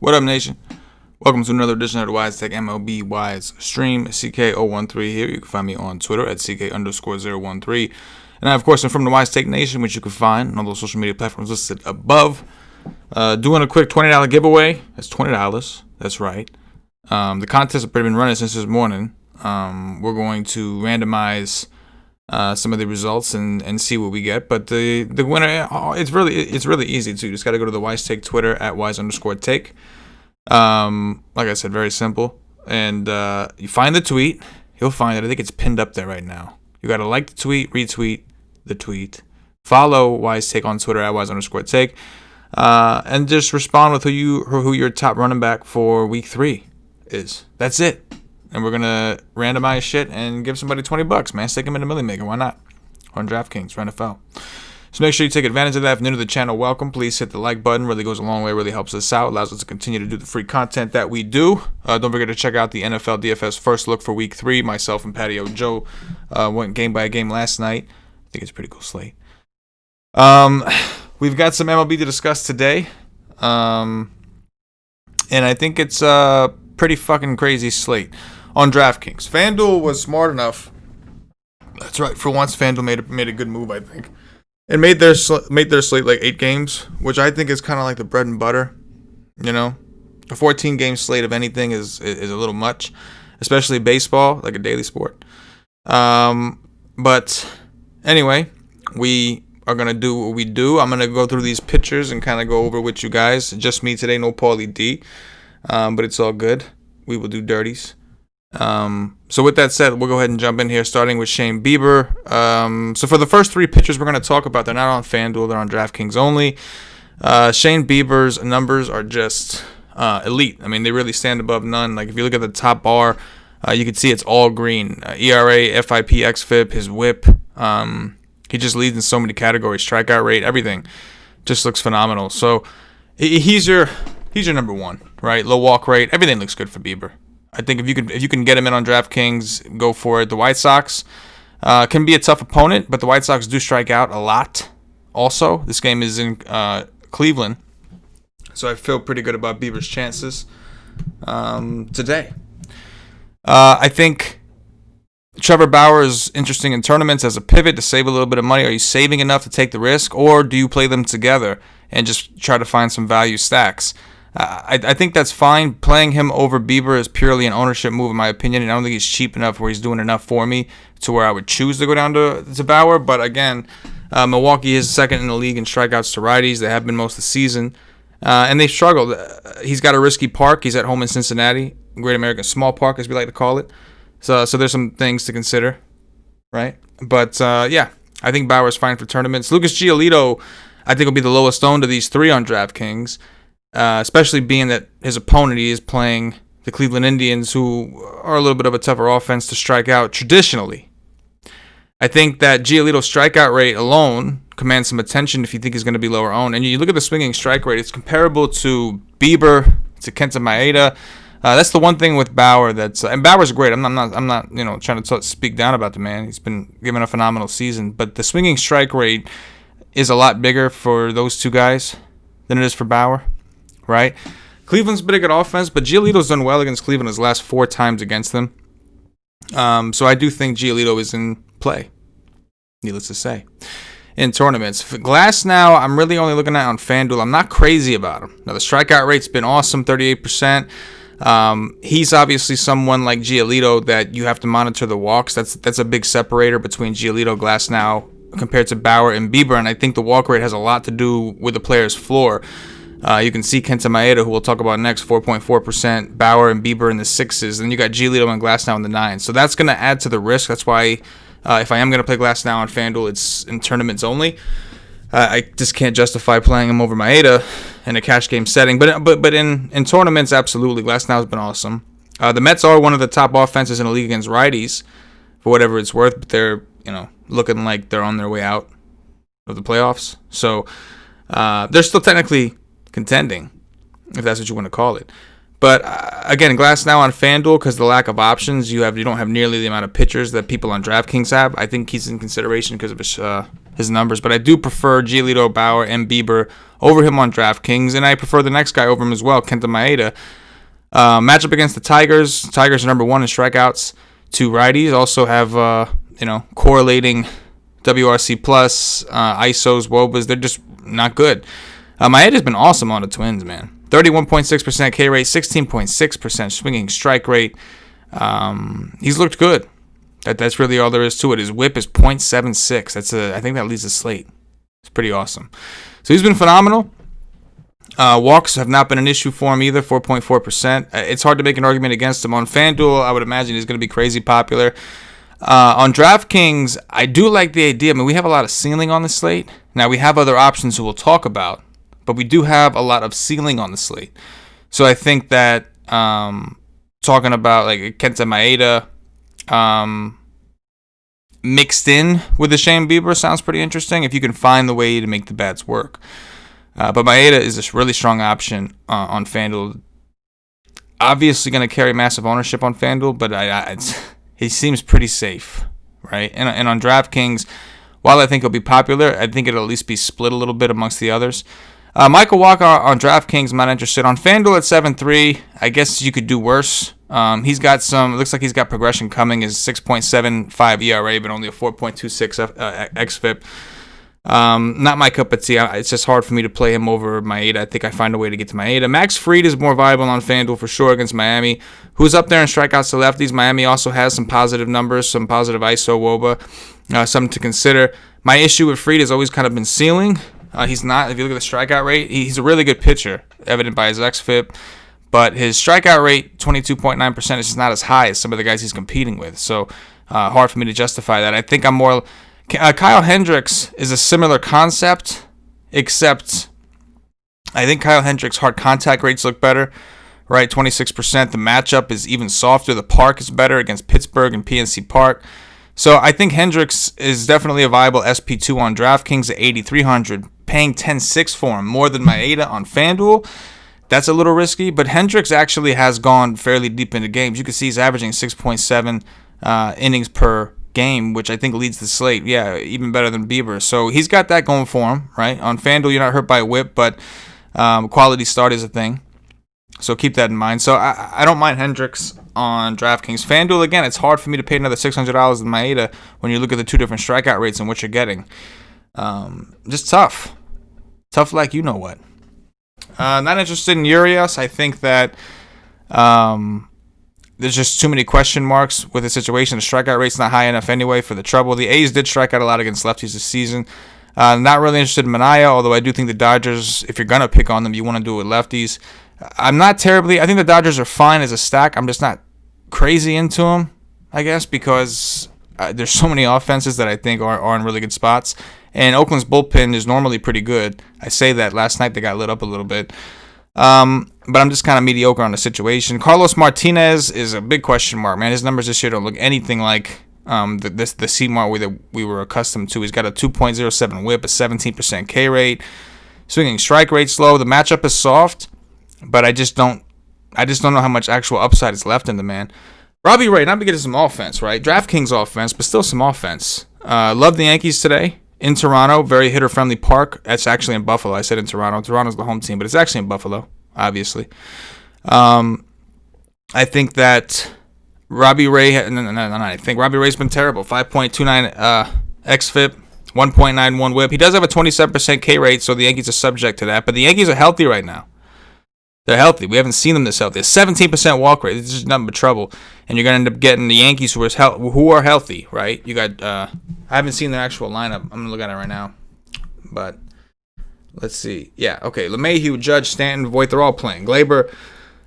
What up, nation? Welcome to another edition of the Wise Tech MLB Wise stream. CK013 here. You can find me on Twitter at CK_013. And I, of course, am from the Wise Tech Nation, which you can find on all those social media platforms listed above. Doing a quick $20 giveaway. That's $20. That's right. The contest has been running since this morning. We're going to randomize some of the results and see what we get. But the winner, it's really easy too. You just got to go to the Wise Take Twitter at Wise_Take. Like I said, very simple. And you find the tweet. You'll find it. I think it's pinned up there right now. You got to like the tweet, retweet the tweet, follow Wise Take on Twitter at Wise_Take, and just respond with who your top running back for week 3 is. That's it. And we're gonna randomize shit and give somebody $20, man. Stick them in a Millie Maker. Why not? On DraftKings for NFL. So make sure you take advantage of that. If you're new to the channel, welcome. Please hit the like button. Really goes a long way. Really helps us out. Allows us to continue to do the free content that we do. Don't forget to check out the NFL DFS first look for week 3. Myself and Patio Joe went game by game last night. I think it's a pretty cool slate. We've got some MLB to discuss today. And I think it's a pretty fucking crazy slate. On DraftKings, FanDuel was smart enough. That's right. For once, FanDuel made a good move, I think, and made their slate like 8 games, which I think is kind of like the bread and butter. You know, a 14-game slate of anything is a little much, especially baseball, like a daily sport. But anyway, we are gonna do what we do. I'm gonna go through these pictures and kind of go over with you guys. Just me today, no Paulie D, but it's all good. We will do dirties. So with that said, we'll go ahead and jump in here, starting with Shane Bieber. So for the first 3 pitchers we're going to talk about, they're not on FanDuel, they're on DraftKings only. Shane Bieber's numbers are just elite. I mean, they really stand above none. Like, if you look at the top bar, you can see it's all green. ERA, FIP, XFIP, his whip. He just leads in so many categories. Strikeout rate, everything just looks phenomenal. So he's your number one, right? Low walk rate, everything looks good for Bieber. I think if you can get him in on DraftKings, go for it. The White Sox can be a tough opponent, but the White Sox do strike out a lot. Also, this game is in Cleveland, so I feel pretty good about Bieber's chances today. I think Trevor Bauer is interesting in tournaments as a pivot to save a little bit of money. Are you saving enough to take the risk, or do you play them together and just try to find some value stacks? I think that's fine. Playing him over Bieber is purely an ownership move, in my opinion, and I don't think he's cheap enough where he's doing enough for me to where I would choose to go down to Bauer. But again, Milwaukee is second in the league in strikeouts to righties. They have been most of the season, and they've struggled. He's got a risky park. He's at home in Cincinnati, Great American Small Park, as we like to call it. So there's some things to consider, right? But yeah, I think Bauer's fine for tournaments. Lucas Giolito, I think, will be the lowest owned of these 3 on DraftKings. Especially being that his opponent, he is playing the Cleveland Indians, who are a little bit of a tougher offense to strike out traditionally. I think that Giolito's strikeout rate alone commands some attention if you think he's going to be lower owned. And you look at the swinging strike rate, it's comparable to Bieber, to Kenta Maeda. That's the one thing with Bauer and Bauer's great. I'm not trying to speak down about the man. He's been given a phenomenal season, but the swinging strike rate is a lot bigger for those 2 guys than it is for Bauer. Right? Cleveland's been a good offense, but Giolito's done well against Cleveland his last 4 times against them. So I do think Giolito is in play, needless to say, in tournaments. For Glass now, I'm really only looking at on FanDuel. I'm not crazy about him. Now, the strikeout rate's been awesome, 38%. He's obviously someone like Giolito that you have to monitor the walks. That's a big separator between Giolito, Glass now, compared to Bauer and Bieber, and I think the walk rate has a lot to do with the player's floor. You can see Kenta Maeda, who we'll talk about next, 4.4%. Bauer and Bieber in the 6s. Then you got Giolito and Glasnow in the 9s. So that's going to add to the risk. That's why if I am going to play Glasnow on FanDuel, it's in tournaments only. I just can't justify playing him over Maeda in a cash game setting. But in tournaments, absolutely. Glasnow has been awesome. The Mets are one of the top offenses in the league against righties, for whatever it's worth. But they're looking like they're on their way out of the playoffs. So they're still technically contending, if that's what you want to call it. But again, Glass now on FanDuel, because the lack of options, you don't have nearly the amount of pitchers that people on DraftKings have. I think he's in consideration because of his numbers, but I do prefer Giolito, Bauer, and Bieber over him on DraftKings, and I prefer the next guy over him as well, Kenta Maeda. Matchup against the Tigers. Tigers are number 1 in strikeouts to righties. Also have correlating WRC plus, ISOs, WOBAs. They're just not good. Maeda's been awesome on the Twins, man. 31.6% K rate, 16.6% swinging strike rate. He's looked good. That's really all there is to it. His whip is .76. I think that leads the slate. It's pretty awesome. So he's been phenomenal. Walks have not been an issue for him either, 4.4%. It's hard to make an argument against him. On FanDuel, I would imagine he's going to be crazy popular. On DraftKings, I do like the idea. I mean, we have a lot of ceiling on the slate. Now, we have other options who we'll talk about, but we do have a lot of ceiling on the slate. So I think that talking about like Kenta Maeda mixed in with the Shane Bieber sounds pretty interesting if you can find the way to make the bats work. But Maeda is a really strong option on FanDuel. Obviously going to carry massive ownership on FanDuel, but he seems pretty safe, right? And on DraftKings, while I think he'll be popular, I think it'll at least be split a little bit amongst the others. Michael Walker on DraftKings, I'm not interested. On FanDuel at 7.3, I guess you could do worse. He's got it looks like he's got progression coming. His 6.75 ERA, but only a 4.26 xFIP. Not my cup of tea. It's just hard for me to play him over Maeda. I think I find a way to get to Maeda. Max Fried is more viable on FanDuel for sure against Miami, who's up there in strikeouts to lefties. Miami also has some positive numbers, some positive ISO WOBA, something to consider. My issue with Fried has always kind of been ceiling. He's not, if you look at the strikeout rate, he's a really good pitcher, evident by his xFIP, but his strikeout rate, 22.9%, is just not as high as some of the guys he's competing with. So hard for me to justify that. I think I'm more... Kyle Hendricks is a similar concept, except I think Kyle Hendricks' hard contact rates look better, right? 26%. The matchup is even softer. The park is better against Pittsburgh and PNC Park. So I think Hendricks is definitely a viable SP2 on DraftKings at 8,300, paying 10.6 for him, more than Maeda on FanDuel. That's a little risky, but Hendricks actually has gone fairly deep into games. You can see he's averaging 6.7 innings per game, which I think leads the slate. Yeah, even better than Bieber. So he's got that going for him, right? On FanDuel, you're not hurt by a whip, but quality start is a thing. So keep that in mind. So I don't mind Hendricks on DraftKings. FanDuel, again, it's hard for me to pay another $600 in Maeda when you look at the two different strikeout rates and what you're getting. Just tough. Tough like you know what. Not interested in Urias. I think that there's just too many question marks with the situation. The strikeout rate's not high enough anyway for the trouble. The A's did strike out a lot against lefties this season. Not really interested in Manaea, although I do think the Dodgers, if you're going to pick on them, you want to do it with lefties. I'm not terribly... I think the Dodgers are fine as a stack. I'm just not crazy into them, I guess, because there's so many offenses that I think are in really good spots. And Oakland's bullpen is normally pretty good. I say that. Last night they got lit up a little bit. But I'm just kind of mediocre on the situation. Carlos Martinez is a big question mark, man. His numbers this year don't look anything like the C-Mart that we were accustomed to. He's got a 2.07 whip, a 17% K rate. Swinging strike rate's low. The matchup is soft, but I just don't know how much actual upside is left in the man. Robbie Ray, not to get some offense, right? DraftKings offense, but still some offense. Love the Yankees today. In Toronto, very hitter-friendly park. That's actually in Buffalo. I said in Toronto. Toronto's the home team, but it's actually in Buffalo, obviously. I think that Robbie Ray... I think Robbie Ray's been terrible. 5.29 xFIP, 1.91 whip. He does have a 27% K rate, so the Yankees are subject to that. But the Yankees are healthy right now. They're healthy. We haven't seen them this healthy. A 17% walk rate. It's just nothing but trouble. And you're going to end up getting the Yankees who are healthy, right? You got... I haven't seen their actual lineup. I'm going to look at it right now. But let's see. Yeah, okay. LeMahieu, Judge, Stanton, Voit, they're all playing. Glaber,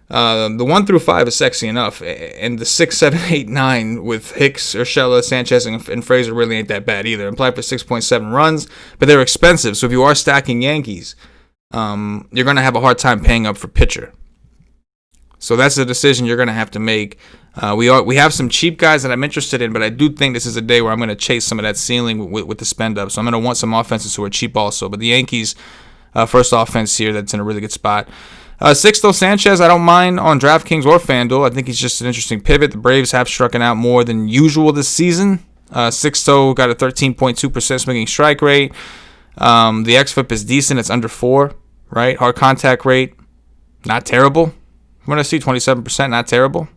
the 1 through 5 is sexy enough. And the 6, 7, 8, 9 with Hicks, Urshela, Sanchez, and Fraser really ain't that bad either. Implied for 6.7 runs, but they're expensive. So if you are stacking Yankees, you're going to have a hard time paying up for pitcher. So that's a decision you're going to have to make. We have some cheap guys that I'm interested in, but I do think this is a day where I'm going to chase some of that ceiling with the spend up. So I'm going to want some offenses who are cheap also. But the Yankees, first offense here, that's in a really good spot. Sixto Sanchez, I don't mind on DraftKings or FanDuel. I think he's just an interesting pivot. The Braves have struck out more than usual this season. Sixto got a 13.2% swinging strike rate. The xFIP is decent. It's under 4, right? Hard contact rate, not terrible. I'm going to see 27%, not terrible.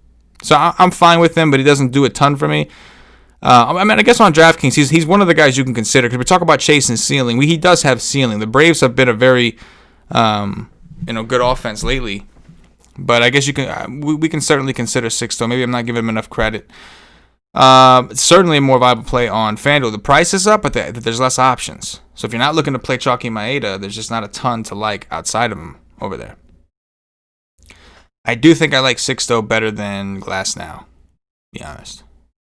So I'm fine with him, but he doesn't do a ton for me. I guess on DraftKings, he's one of the guys you can consider because we talk about chase and ceiling. He does have ceiling. The Braves have been a very good offense lately, but I guess you can we can certainly consider Sixto. Maybe I'm not giving him enough credit. It's certainly a more viable play on FanDuel. The price is up, but there's less options. So if you're not looking to play Chalky Maeda, there's just not a ton to like outside of him over there. I do think I like Sixto better than Glasnow, to be honest,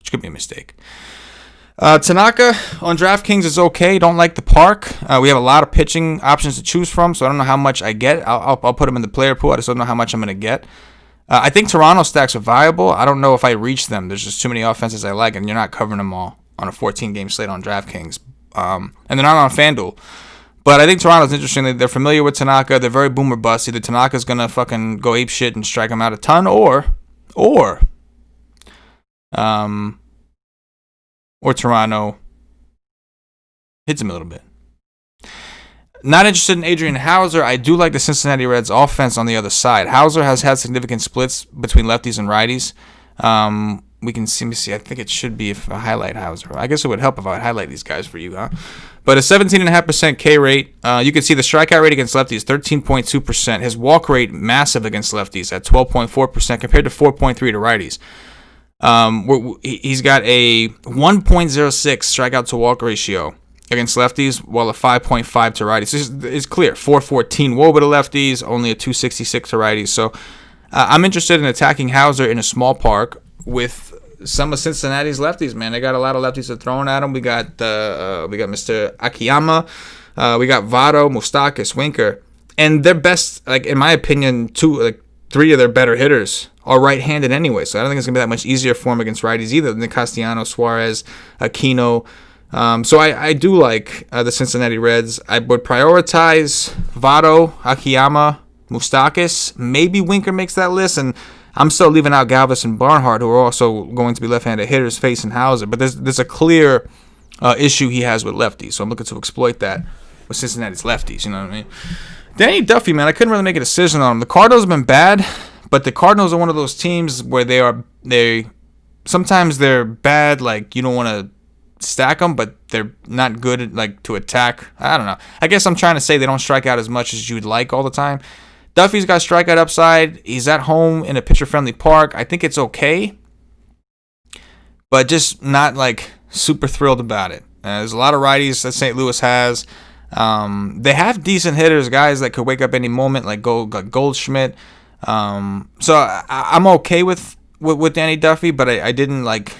which could be a mistake. Tanaka on DraftKings is okay. Don't like the park. We have a lot of pitching options to choose from, so I don't know how much I get. I'll put him in the player pool. I just don't know how much I'm going to get. I think Toronto stacks are viable. I don't know if I reach them. There's just too many offenses I like, and you're not covering them all on a 14-game slate on DraftKings. And they're not on FanDuel. But I think Toronto's interesting. They're familiar with Tanaka. They're very boomer bust. Either Tanaka's going to fucking go ape shit and strike him out a ton, or Toronto hits him a little bit. Not interested in Adrian Hauser. I do like the Cincinnati Reds offense on the other side. Hauser has had significant splits between lefties and righties. We can see. I think it should be if I highlight Hauser. I guess it would help if I highlight these guys for you, huh? But a 17.5% K rate. You can see the strikeout rate against lefties, 13.2%. His walk rate, massive against lefties at 12.4% compared to 4.3 to righties. He's got a 1.06 strikeout to walk ratio against lefties, while a 5.5 to righties. It's clear. 414 WOBA to lefties, only a 266 to righties. So I'm interested in attacking Hauser in a small park with some of Cincinnati's lefties, man. They got a lot of lefties that throwing at them. We got Mr. Akiyama. We got Votto, Moustakas, Winker. And their best, like in my opinion, three of their better hitters are right-handed anyway. So I don't think it's going to be that much easier for him against righties either than Castellanos, Suarez, Aquino. So I do like the Cincinnati Reds. I would prioritize Votto, Akiyama, Moustakas. Maybe Winker makes that list, and I'm still leaving out Galvis and Barnhart, who are also going to be left-handed hitters facing Hauser. But there's a clear issue he has with lefties, so I'm looking to exploit that with Cincinnati's lefties. You know what I mean? Danny Duffy, man, I couldn't really make a decision on him. The Cardinals have been bad, but the Cardinals are one of those teams where sometimes they're bad, like you don't want to stack them, but they're not good at, to attack. I don't know. I guess I'm trying to say they don't strike out as much as you'd like all the time. Duffy's got strikeout upside. He's at home in a pitcher-friendly park. I think it's okay, but just not super thrilled about it. There's a lot of righties that St. Louis has. They have decent hitters, guys that could wake up any moment, like Goldschmidt. So I'm okay with Danny Duffy, but I didn't like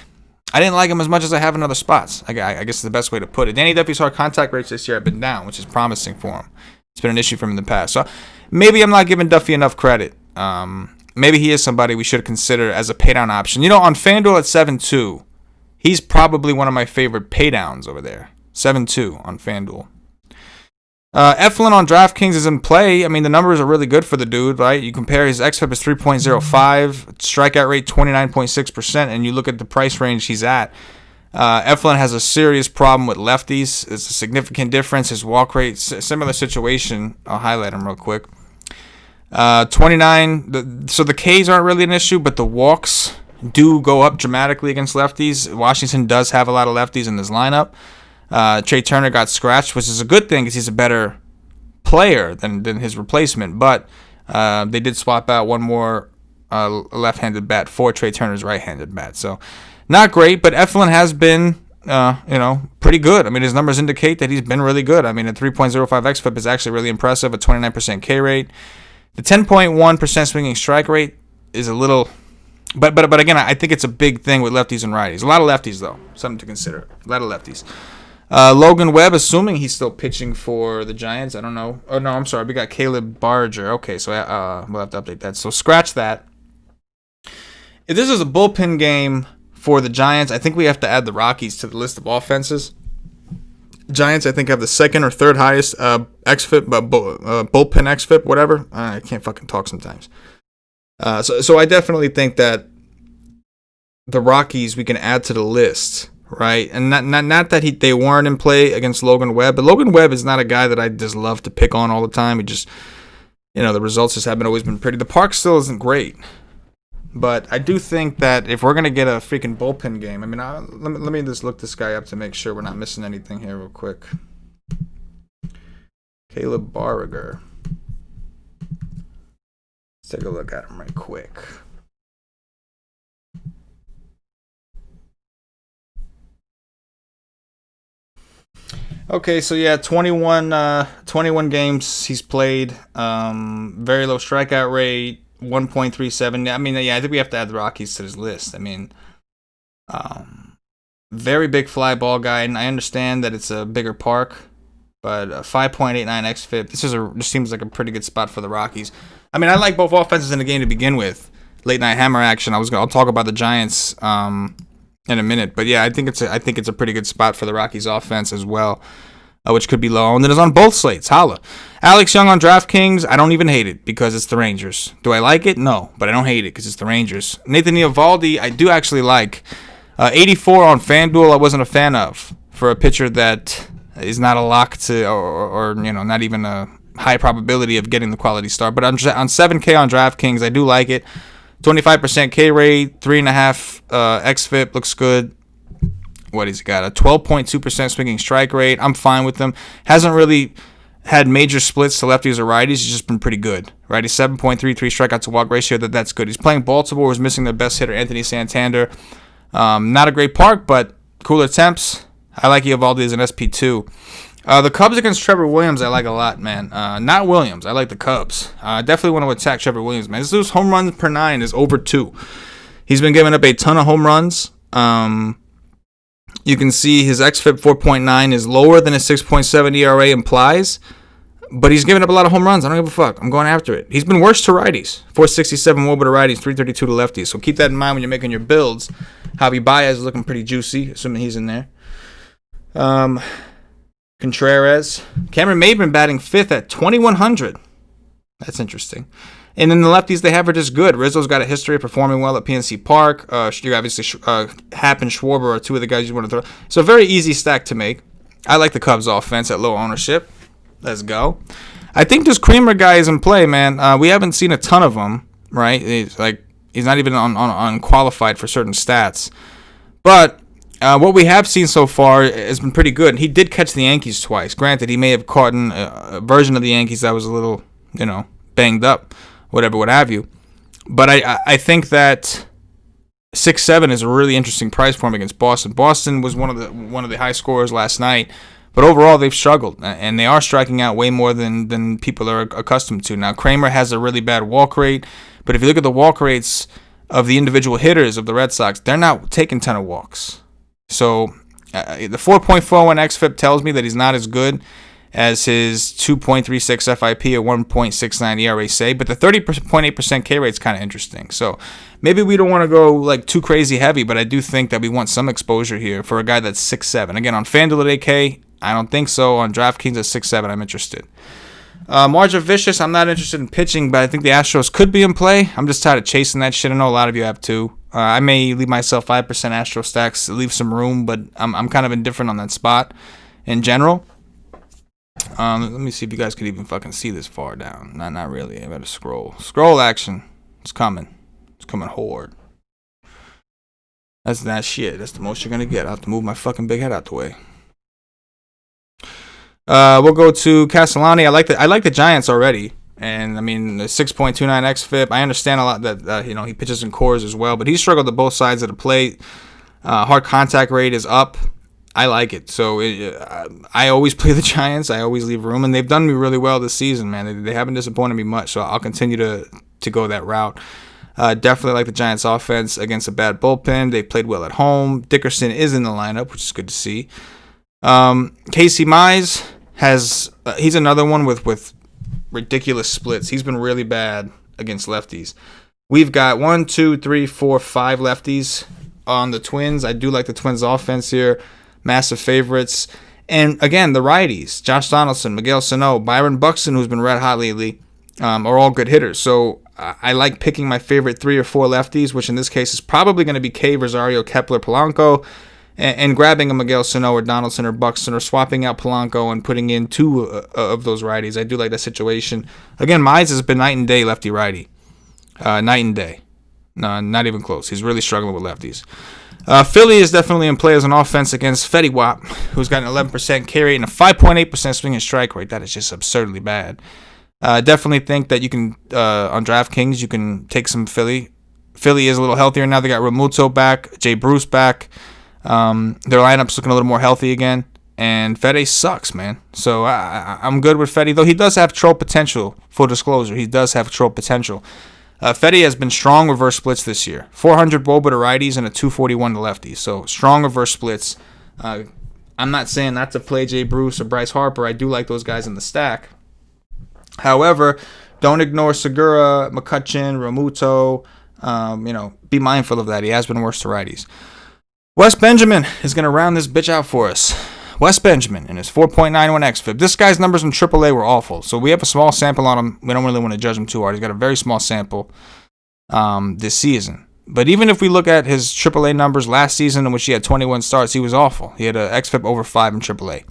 him as much as I have in other spots. I guess is the best way to put it. Danny Duffy's hard contact rates this year have been down, which is promising for him. It's been an issue for him in the past. So maybe I'm not giving Duffy enough credit. Maybe he is somebody we should consider as a paydown option. On FanDuel at 7.2, he's probably one of my favorite paydowns over there. 7.2 on FanDuel. Eflin on DraftKings is in play. I mean, the numbers are really good for the dude, right? You compare his xFIP is 3.05, strikeout rate 29.6%, and you look at the price range he's at. Eflin has a serious problem with lefties. It's a significant difference. His walk rate, similar situation. I'll highlight him real quick. 29. So the Ks aren't really an issue, but the walks do go up dramatically against lefties. Washington does have a lot of lefties in this lineup. Trey Turner got scratched, which is a good thing because he's a better player than his replacement. But they did swap out one more left-handed bat for Trey Turner's right-handed bat. So not great, but Eflin has been, pretty good. I mean, his numbers indicate that he's been really good. I mean, a 3.05 xFIP is actually really impressive, a 29% K rate. The 10.1% swinging strike rate is a little, but again, I think it's a big thing with lefties and righties. A lot of lefties, though, something to consider. A lot of lefties. Logan Webb, assuming he's still pitching for the Giants. I don't know. Oh, no, I'm sorry. We got Caleb Barger. Okay, so we'll have to update that. So scratch that. If this is a bullpen game for the Giants, I think we have to add the Rockies to the list of offenses. Giants, I think, have the second or third highest xFIP, bullpen xFIP, whatever. I can't fucking talk sometimes. So I definitely think that the Rockies we can add to the list, right? And not that they weren't in play against Logan Webb, but Logan Webb is not a guy that I just love to pick on all the time. He just, the results just haven't always been pretty. The park still isn't great. But I do think that if we're going to get a freaking bullpen game, let me just look this guy up to make sure we're not missing anything here real quick. Caleb Barriger. Let's take a look at him right quick. Okay, so yeah, 21 games he's played. Very low strikeout rate. 1.37. I think we have to add the Rockies to this list. Very big fly ball guy, and I understand that it's a bigger park, but 5.89 xFIP. This seems like a pretty good spot for the Rockies. I like both offenses in the game to begin with. Late night hammer action. I'll talk about the Giants in a minute, but yeah, I think it's a pretty good spot for the Rockies offense as well. Which could be low, and then it's on both slates. Holla. Alex Young on DraftKings, I don't even hate it because it's the Rangers. Do I like it? No, but I don't hate it because it's the Rangers. Nathan Eovaldi, I do actually like. 84 on FanDuel, I wasn't a fan of for a pitcher that is not a lock to, or not even a high probability of getting the quality start. But on 7K on DraftKings, I do like it. 25% K rate, 3.5 xFIP, looks good. What has he got? A 12.2% swinging strike rate. I'm fine with him. Hasn't really had major splits to lefties or righties. He's just been pretty good. Righty 7.33 strikeout to walk ratio. That's good. He's playing Baltimore, who's missing their best hitter, Anthony Santander. Not a great park, but cooler temps. I like Eovaldi as an SP2. The Cubs against Trevor Williams, I like a lot, man. Not Williams. I like the Cubs. Definitely want to attack Trevor Williams, man. This dude's home runs per 9 is over 2. He's been giving up a ton of home runs. You can see his xFIP 4.9 is lower than his 6.7 ERA implies, but he's giving up a lot of home runs. I don't give a fuck. I'm going after it. He's been worse to righties. 467 WOBA to righties, 332 to lefties. So keep that in mind when you're making your builds. Javi Baez is looking pretty juicy, assuming he's in there. Contreras. Cameron Maybin batting 5th at 2,100. That's interesting. And then the lefties they have are just good. Rizzo's got a history of performing well at PNC Park. You obviously Happ and Schwarber are two of the guys you want to throw. So very easy stack to make. I like the Cubs offense at low ownership. Let's go. I think this Kramer guy is in play, man. We haven't seen a ton of him, right? He's not even on qualified for certain stats. But what we have seen so far has been pretty good. He did catch the Yankees twice. Granted, he may have caught a version of the Yankees that was a little, banged up. Whatever, what have you. But I think that 6-7 is a really interesting price for him against Boston. Boston was one of the high scorers last night, but overall they've struggled, and they are striking out way more than people are accustomed to. Now, Kramer has a really bad walk rate, but if you look at the walk rates of the individual hitters of the Red Sox, they're not taking a ton of walks. So the 4.41 xFIP tells me that he's not as good as his 2.36 FIP or 1.69 ERA say, but the 30.8% K rate is kind of interesting. So maybe we don't want to go too crazy heavy, but I do think that we want some exposure here for a guy that's 6'7". Again, on FanDuel at 8K, I don't think so. On DraftKings at 6'7", I'm interested. Marja Vicious, I'm not interested in pitching, but I think the Astros could be in play. I'm just tired of chasing that shit. I know a lot of you have too. I may leave myself 5% Astro stacks, leave some room, but I'm kind of indifferent on that spot in general. Let me see if you guys could even fucking see this far down. Not really. I better scroll. Scroll action. It's coming. It's coming hard. That's that shit. That's the most you're gonna get. I have to move my fucking big head out the way. We'll go to Castellani. I like the Giants already. And the 6.29 xFIP. I understand a lot that he pitches in cores as well, but he struggled to both sides of the plate. Hard contact rate is up. I like it. So I always play the Giants. I always leave room, and they've done me really well this season, man. They haven't disappointed me much, so I'll continue to go that route. Definitely like the Giants' offense against a bad bullpen. They played well at home. Dickerson is in the lineup, which is good to see. Casey Mize he's another one with ridiculous splits. He's been really bad against lefties. We've got 1, 2, 3, 4, 5 lefties on the Twins. I do like the Twins' offense here. Massive favorites. And again, the righties, Josh Donaldson, Miguel Sano, Byron Buxton, who's been red hot lately, are all good hitters. So I like picking my favorite 3 or 4 lefties, which in this case is probably going to be K, Rosario, Kepler, Polanco. and grabbing a Miguel Sano or Donaldson or Buxton or swapping out Polanco and putting in two of those righties. I do like that situation. Again, Mize has been night and day lefty-righty. Night and day. No, not even close. He's really struggling with lefties. Philly is definitely in play as an offense against Fetty Wap, who's got an 11% carry and a 5.8% swing and strike rate. That is just absurdly bad. Definitely think that you can, on DraftKings, you can take some Philly. Philly is a little healthier now. They got Realmuto back, Jay Bruce back. Their lineup's looking a little more healthy again. And Fetty sucks, man. So I'm good with Fetty, though he does have troll potential. Full disclosure, he does have troll potential. Fetty has been strong reverse splits this year. 400 Boba to righties and a 241 to lefties. So strong reverse splits. I'm not saying not to play Jay Bruce or Bryce Harper. I do like those guys in the stack. However, don't ignore Segura, McCutchen, Realmuto. Be mindful of that. He has been worse to righties. Wes Benjamin is going to round this bitch out for us. Wes Benjamin and his 4.91 xFIP. This guy's numbers in AAA were awful, so we have a small sample on him. We don't really want to judge him too hard. He's got a very small sample this season. But even if we look at his AAA numbers last season, in which he had 21 starts, he was awful. He had an xFIP over 5 in AAA.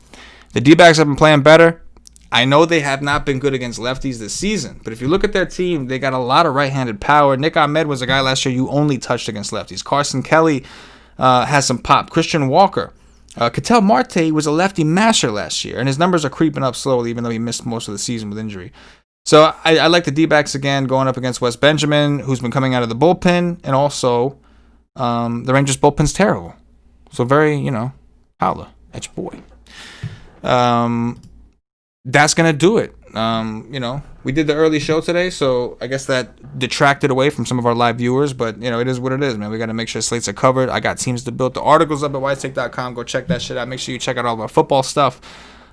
The D-backs have been playing better. I know they have not been good against lefties this season, but if you look at their team, they got a lot of right-handed power. Nick Ahmed was a guy last year you only touched against lefties. Carson Kelly has some pop. Christian Walker. Ketel Marte was a lefty master last year, and his numbers are creeping up slowly, even though he missed most of the season with injury. So I like the D-backs again, going up against Wes Benjamin, who's been coming out of the bullpen, and also the Rangers' bullpen's terrible. So very, holla at your boy. That's going to do it. We did the early show today, so I guess that detracted away from some of our live viewers, but, it is what it is, man. We got to make sure slates are covered. I got teams to build. The article's up at whitetake.com. Go check that shit out. Make sure you check out all of our football stuff.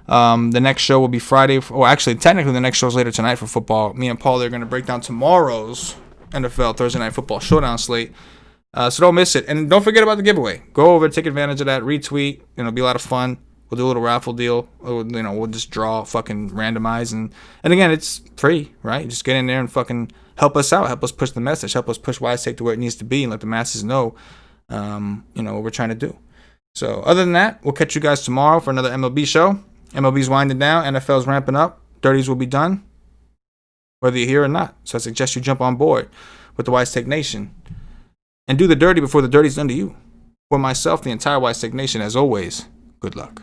The next show will be Friday. Technically, the next show is later tonight for football. Me and Paulie are going to break down tomorrow's NFL Thursday Night Football Showdown slate. So don't miss it. And don't forget about the giveaway. Go over, take advantage of that, retweet. It'll be a lot of fun. We'll do a little raffle deal. We'll just draw, fucking randomize. And again, it's free, right? Just get in there and fucking help us out. Help us push the message. Help us push Wise Take to where it needs to be and let the masses know, what we're trying to do. So other than that, we'll catch you guys tomorrow for another MLB show. MLB's winding down. NFL's ramping up. Dirties will be done, whether you're here or not. So I suggest you jump on board with the Wise Take Nation and do the dirty before the dirty's done to you. For myself, the entire Wise Take Nation, as always, good luck.